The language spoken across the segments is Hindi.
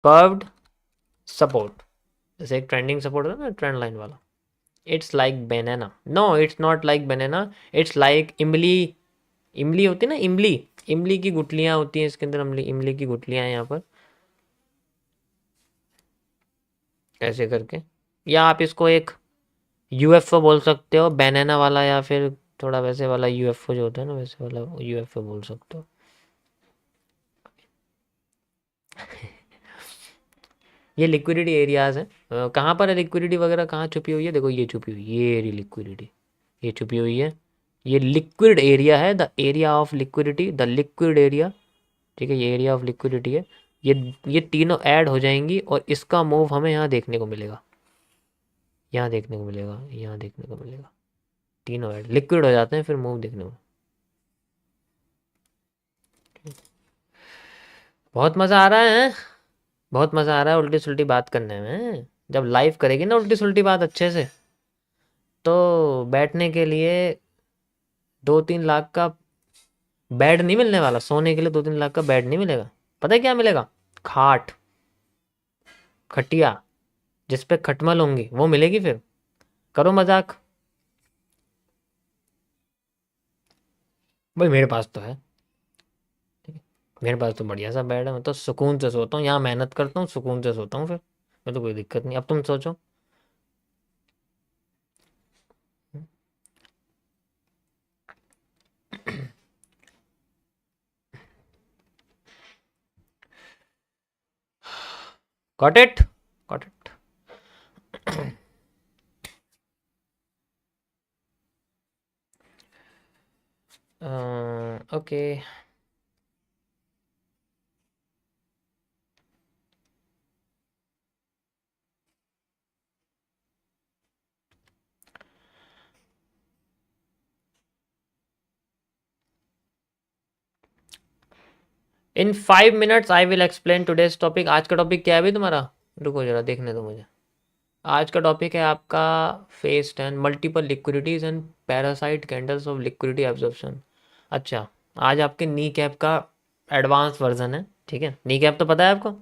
कर्व्ड सपोर्ट, जैसे एक ट्रेंडिंग सपोर्ट होता है ना, ट्रेंड लाइन वाला। It's like banana, no it's not like banana, it's like imli. इमली होती है ना, इमली, इमली की गुठलियां होती हैं इसके अंदर, इमली, इमली की गुठलियां हैं यहाँ पर, ऐसे करके। या आप इसको एक यूएफओ बोल सकते हो बनाना वाला, या फिर थोड़ा वैसे वाला यूएफओ जो होता है ना, वैसे वाला यूएफओ बोल सकते हो। ये लिक्विडिटी एरियाज हैं। कहाँ पर है लिक्विडिटी वगैरह, कहाँ छुपी हुई है, देखो ये छुपी हुई है, ये रही लिक्विडिटी, ये छुपी हुई है। ये लिक्विड एरिया है, the area of liquidity, the liquid area, ठीक है, ये एरिया ऑफ लिक्विडिटी है। ये तीनों ऐड हो जाएंगी और इसका मूव हमें यहाँ देखने को मिलेगा, यहाँ देखने को मिलेगा, यहाँ देखने को मिलेगा। तीनों ऐड लिक्विड हो जाते हैं फिर मूव देखने को। बहुत मज़ा आ रहा है, बहुत मज़ा आ रहा है उल्टी सुल्टी बात करने में। जब लाइव करेगी ना उल्टी सुल्टी बात अच्छे से, तो बैठने के लिए 2-3 लाख का बेड नहीं मिलने वाला, सोने के लिए 2-3 लाख का बेड नहीं मिलेगा। पता है क्या मिलेगा? खाट, खटिया, जिस पे खटमल होंगी वो मिलेगी फिर। करो मजाक। भाई मेरे पास तो है, ठीक है, मेरे पास तो बढ़िया सा बेड है, मैं तो सुकून से सोता हूँ, यहाँ मेहनत करता हूँ, सुकून से सोता हूँ फिर, मैं तो कोई दिक्कत नहीं। अब तुम सोचो। Got it, got it. Okay. In 5 minutes I will explain today's topic. आज का टॉपिक क्या है भाई तुम्हारा? रुको जरा देखने दो मुझे। आज का टॉपिक है आपका phase 10 multiple liquidities and parasite candles of liquidity absorption. अच्छा, आज आपके नी कैप का एडवांस वर्जन है, ठीक है। नी कैप तो पता है आपको।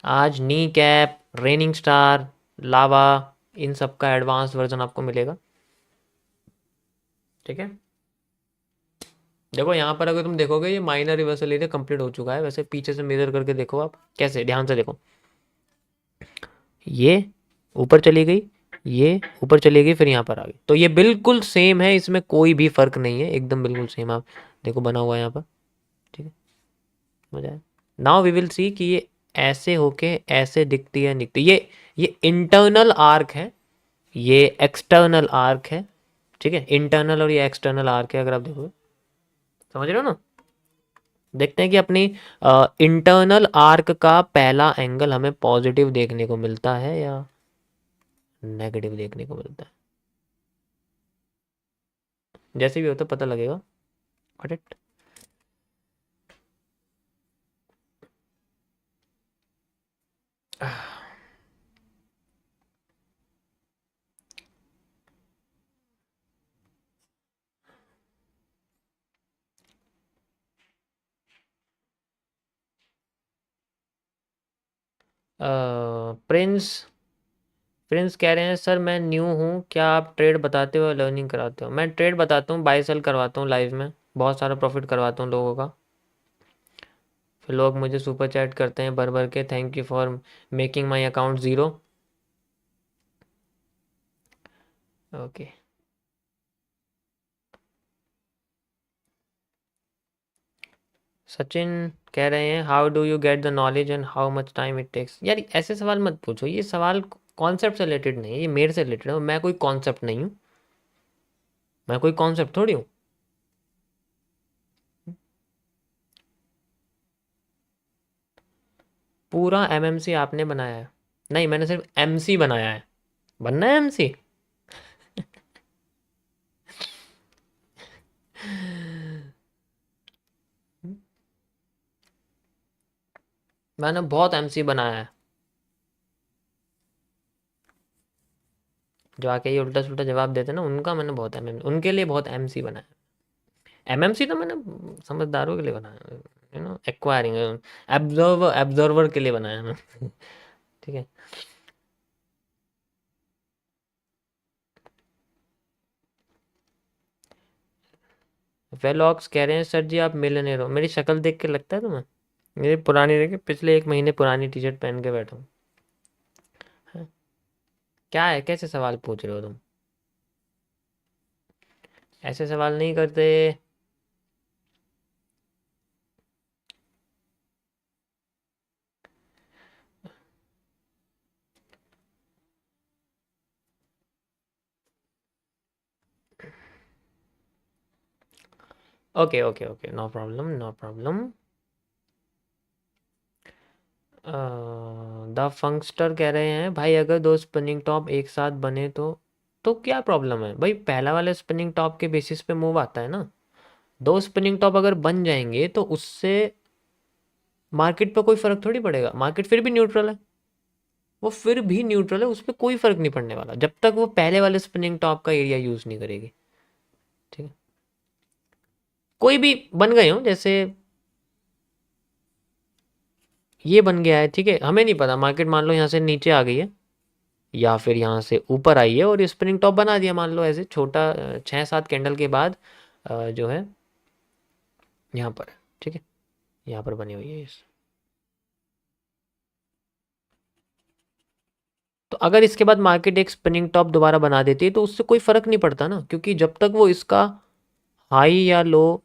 आज नी कैप, रेनिंग स्टार, लावा, इन सब का एडवांस वर्जन आपको मिलेगा, ठीक है। देखो यहाँ पर अगर तुम देखोगे ये माइनर रिवर्सल एरिया कंप्लीट हो चुका है। वैसे पीछे से मेजर करके देखो आप, कैसे, ध्यान से देखो। ये ऊपर चली गई, ये ऊपर चली गई, फिर यहाँ पर आ गई, तो ये बिल्कुल सेम है, इसमें कोई भी फर्क नहीं है, एकदम बिल्कुल सेम। आप देखो बना हुआ है यहाँ पर, ठीक है, समझ आया। नाउ वी विल सी कि ये ऐसे होके ऐसे दिखती है, दिखती ये इंटरनल आर्क है, ये एक्सटर्नल आर्क है, ठीक है। इंटरनल और ये एक्सटर्नल आर्क है, अगर आप देखोगे, समझ रहे हो ना। देखते हैं कि अपनी इंटरनल आर्क का पहला एंगल हमें पॉजिटिव देखने को मिलता है या नेगेटिव देखने को मिलता है। जैसे भी होता पता लगेगा, करेक्ट। प्रिंस, प्रिंस कह रहे हैं सर मैं न्यू हूँ, क्या आप ट्रेड बताते हो, लर्निंग कराते हो? मैं ट्रेड बताता हूँ, बाय सेल करवाता हूँ लाइव में, बहुत सारा प्रॉफिट करवाता हूँ लोगों का। फिर लोग मुझे सुपर चैट करते हैं भर भर के, thank you for making my account zero. Okay. Sachin कह रहे हैं how do you get the knowledge and how much time it takes. यार ऐसे सवाल मत पूछो, ये सवाल कॉन्सेप्ट से रिलेटेड नहीं है, ये मेरे से रिलेटेड है, मैं कोई कॉन्सेप्ट नहीं हूँ, मैं कोई कॉन्सेप्ट थोड़ी हूँ। पूरा एमएमसी आपने बनाया है? नहीं, मैंने सिर्फ एमसी बनाया है। बनना है एमसी? मैंने बहुत एमसी बनाया है। जो आके ये उल्टा सुल्टा जवाब देते हैं ना, उनका मैंने बहुत एम उनके लिए बहुत एमसी बनाया है। एमएमसी तो मैंने समझदारों के लिए बनाया, एक्वायरिंग, एब्जॉर्वर के लिए बनाया मैं। ठीक है। वेलॉक्स कह रहे हैं सर जी आप मिलियनेयर हो, मेरी शक्ल देख के लगता है तुम्हें? मेरी पुरानी देखे, पिछले 1 महीने पुरानी टी शर्ट पहन के बैठा हूँ। हाँ, क्या है, कैसे सवाल पूछ रहे हो तुम? ऐसे सवाल नहीं करते। Okay okay okay, no problem no problem. The funkster कह रहे हैं भाई अगर दो स्पिनिंग टॉप एक साथ बने तो क्या प्रॉब्लम है भाई? पहला वाले स्पिनिंग टॉप के बेसिस पे मूव आता है ना। दो स्पिनिंग टॉप अगर बन जाएंगे तो उससे मार्केट पे कोई फर्क थोड़ी पड़ेगा, मार्केट फिर भी न्यूट्रल है। वो फिर भी न्यूट्रल है, उस पर कोई फर्क नहीं पड़ने वाला जब तक वो पहले वाले स्पिनिंग टॉप का एरिया यूज नहीं करेगी। ठीक है। कोई भी बन गए हो, जैसे ये बन गया है, ठीक है, हमें नहीं पता, मार्केट मान लो यहाँ से नीचे आ गई है या फिर यहाँ से ऊपर आई है और स्पिनिंग टॉप बना दिया, मान लो ऐसे छोटा 6-7 कैंडल के बाद जो है यहाँ पर है, ठीक है, यहाँ पर बनी हुई है इस। तो अगर इसके बाद मार्केट एक स्पिनिंग टॉप दोबारा बना देती है तो उससे कोई फर्क नहीं पड़ता ना, क्योंकि जब तक वो इसका हाई या लो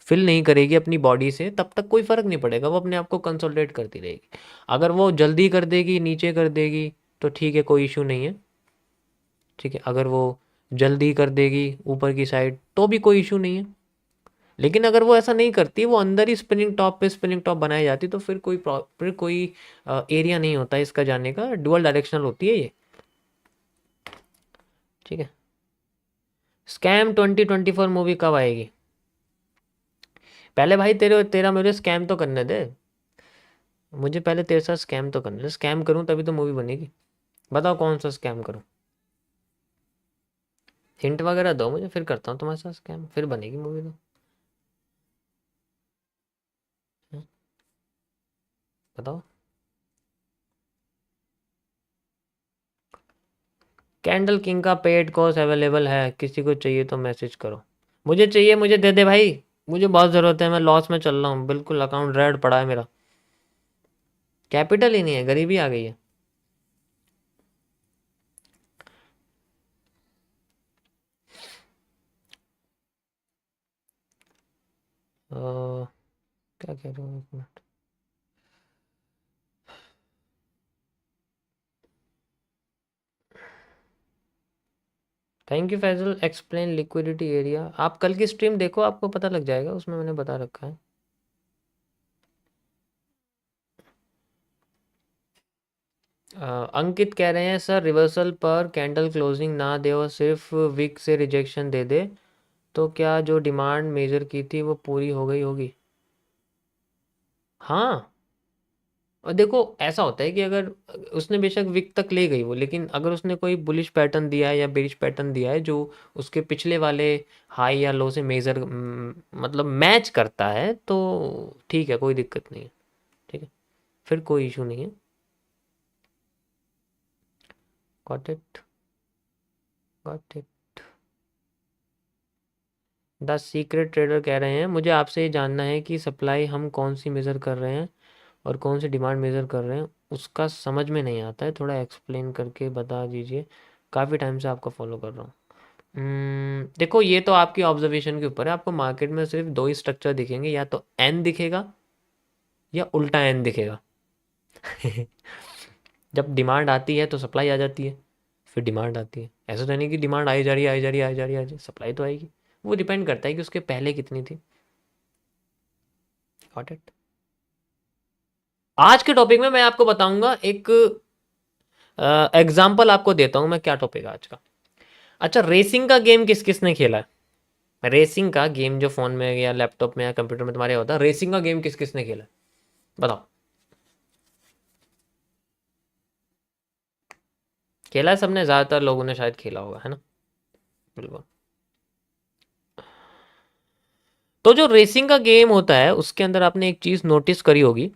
फिल नहीं करेगी अपनी बॉडी से तब तक कोई फर्क नहीं पड़ेगा, वो अपने आप को कंसोलिडेट करती रहेगी। अगर वो जल्दी कर देगी, नीचे कर देगी, तो ठीक है, कोई इशू नहीं है। ठीक है, अगर वो जल्दी कर देगी ऊपर की साइड तो भी कोई इशू नहीं है। लेकिन अगर वो ऐसा नहीं करती, वो अंदर ही स्पिनिंग टॉप पे स्पिनिंग टॉप बनाई जाती, तो फिर कोई एरिया नहीं होता इसका जाने का, डुअल डायरेक्शनल होती है ये। ठीक है। स्कैम 2024 मूवी कब आएगी? पहले भाई तेरा मुझे स्कैम तो करने दे। मुझे पहले तेरे साथ स्कैम तो करने दे, स्कैम करूं तभी तो मूवी बनेगी। बताओ कौन सा स्कैम करूं? हिंट वगैरह दो मुझे, फिर करता हूँ तुम्हारे साथ स्कैम, फिर बनेगी मूवी तो। हम्म, बताओ। कैंडल किंग का पेड कोर्स अवेलेबल है, किसी को चाहिए तो मैसेज करो। मुझे चाहिए, मुझे दे दे भाई। मुझे बहुत ज़रूरत है, मैं लॉस में चल रहा हूँ बिल्कुल, अकाउंट रेड पड़ा है मेरा। कैपिटल ही नहीं है, गरीबी आ गई है। क्या कह रहा हूँ, एक minute. Thank you Faizal, explain liquidity area. आप कल की स्ट्रीम देखो, आपको पता लग जाएगा, उसमें मैंने बता रखा है। अंकित कह रहे हैं सर रिवर्सल पर कैंडल क्लोजिंग ना दे और सिर्फ विक से रिजेक्शन दे दे तो क्या जो डिमांड मेजर की थी वो पूरी हो गई होगी? हाँ। और देखो ऐसा होता है कि अगर उसने बेशक विक तक ले गई वो, लेकिन अगर उसने कोई बुलिश पैटर्न दिया है या बेरिश पैटर्न दिया है जो उसके पिछले वाले हाई या लो से मेजर मतलब मैच करता है तो ठीक है, कोई दिक्कत नहीं है। ठीक है, फिर कोई इशू नहीं है। Got it, got it. The secret trader कह रहे हैं मुझे आपसे ये जानना है कि सप्लाई हम कौन सी मेज़र कर रहे हैं और कौन सी डिमांड मेज़र कर रहे हैं, उसका समझ में नहीं आता है, थोड़ा एक्सप्लेन करके बता दीजिए, काफ़ी टाइम से आपको फॉलो कर रहा हूँ। देखो ये तो आपकी ऑब्जर्वेशन के ऊपर है, आपको मार्केट में सिर्फ दो ही स्ट्रक्चर दिखेंगे, या तो एन दिखेगा या उल्टा एन दिखेगा। जब डिमांड आती है तो सप्लाई आ जाती है, फिर डिमांड आती है, ऐसा तो नहीं कि डिमांड आई जा रही है आई जा रही है आई जा रही है सप्लाई तो आएगी। वो डिपेंड करता है कि उसके पहले कितनी थी। Got it. आज के टॉपिक में मैं आपको बताऊंगा एक एग्जाम्पल आपको देता हूं मैं, क्या टॉपिक है आज का। अच्छा, रेसिंग का गेम किस किस ने खेला है? रेसिंग का गेम जो फोन में या लैपटॉप में या कंप्यूटर में तुम्हारे होता है, रेसिंग का गेम किस किस ने खेला है? बताओ। खेला है सबने, ज्यादातर लोगों ने शायद खेला होगा, है ना? बिल्कुल। तो जो रेसिंग का गेम होता है उसके अंदर आपने एक चीज़ नोटिस करी होगी